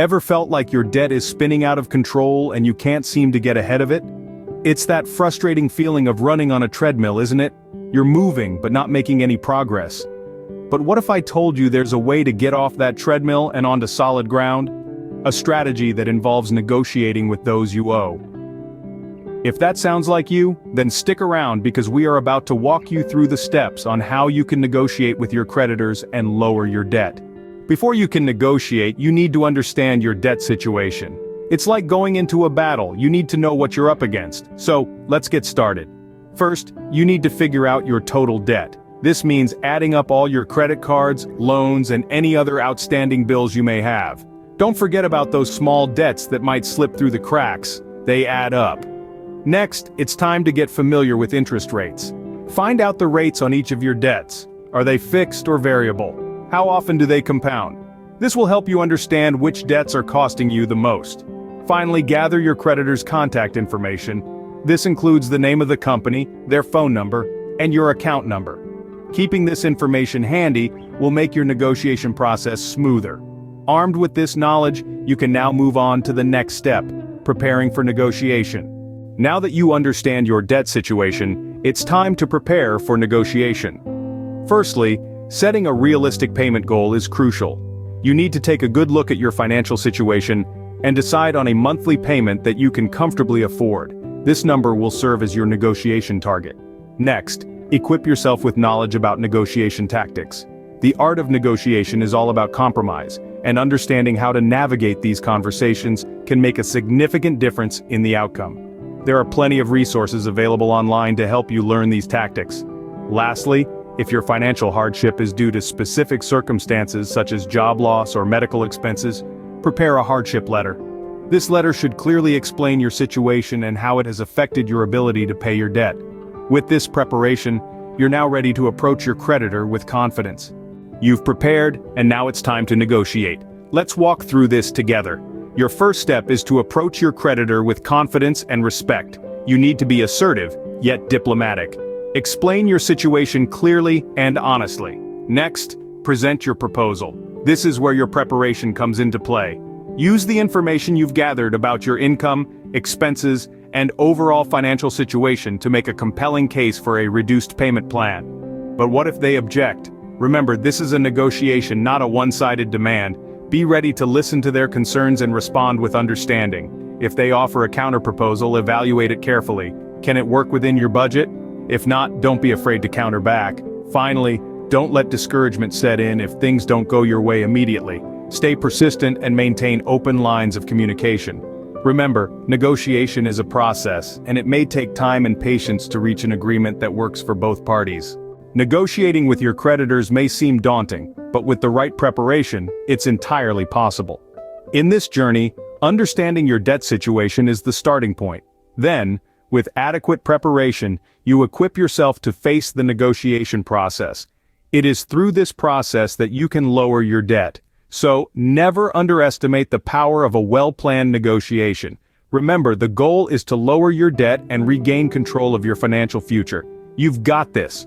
Ever felt like your debt is spinning out of control and you can't seem to get ahead of it? It's that frustrating feeling of running on a treadmill, isn't it? You're moving but not making any progress. But what if I told you there's a way to get off that treadmill and onto solid ground? A strategy that involves negotiating with those you owe. If that sounds like you, then stick around because we are about to walk you through the steps on how you can negotiate with your creditors and lower your debt. Before you can negotiate, you need to understand your debt situation. It's like going into a battle, you need to know what you're up against. So, let's get started. First, you need to figure out your total debt. This means adding up all your credit cards, loans, and any other outstanding bills you may have. Don't forget about those small debts that might slip through the cracks. They add up. Next, it's time to get familiar with interest rates. Find out the rates on each of your debts. Are they fixed or variable? How often do they compound? This will help you understand which debts are costing you the most. Finally, gather your creditor's contact information. This includes the name of the company, their phone number, and your account number. Keeping this information handy will make your negotiation process smoother. Armed with this knowledge, you can now move on to the next step, preparing for negotiation. Now that you understand your debt situation, it's time to prepare for negotiation. Firstly, setting a realistic payment goal is crucial. You need to take a good look at your financial situation and decide on a monthly payment that you can comfortably afford. This number will serve as your negotiation target. Next, equip yourself with knowledge about negotiation tactics. The art of negotiation is all about compromise, and understanding how to navigate these conversations can make a significant difference in the outcome. There are plenty of resources available online to help you learn these tactics. Lastly, if your financial hardship is due to specific circumstances such as job loss or medical expenses, prepare a hardship letter. This letter should clearly explain your situation and how it has affected your ability to pay your debt. With this preparation, you're now ready to approach your creditor with confidence. You've prepared, and now it's time to negotiate. Let's walk through this together. Your first step is to approach your creditor with confidence and respect. You need to be assertive, yet diplomatic. Explain your situation clearly and honestly. Next, present your proposal. This is where your preparation comes into play. Use the information you've gathered about your income, expenses, and overall financial situation to make a compelling case for a reduced payment plan. But what if they object? Remember, this is a negotiation, not a one-sided demand. Be ready to listen to their concerns and respond with understanding. If they offer a counterproposal, evaluate it carefully. Can it work within your budget? If not, don't be afraid to counter back. Finally, don't let discouragement set in if things don't go your way immediately. Stay persistent and maintain open lines of communication. Remember, negotiation is a process, and it may take time and patience to reach an agreement that works for both parties. Negotiating with your creditors may seem daunting, but with the right preparation, it's entirely possible. In this journey, understanding your debt situation is the starting point. Then, with adequate preparation, you equip yourself to face the negotiation process. It is through this process that you can lower your debt. So, never underestimate the power of a well-planned negotiation. Remember, the goal is to lower your debt and regain control of your financial future. You've got this.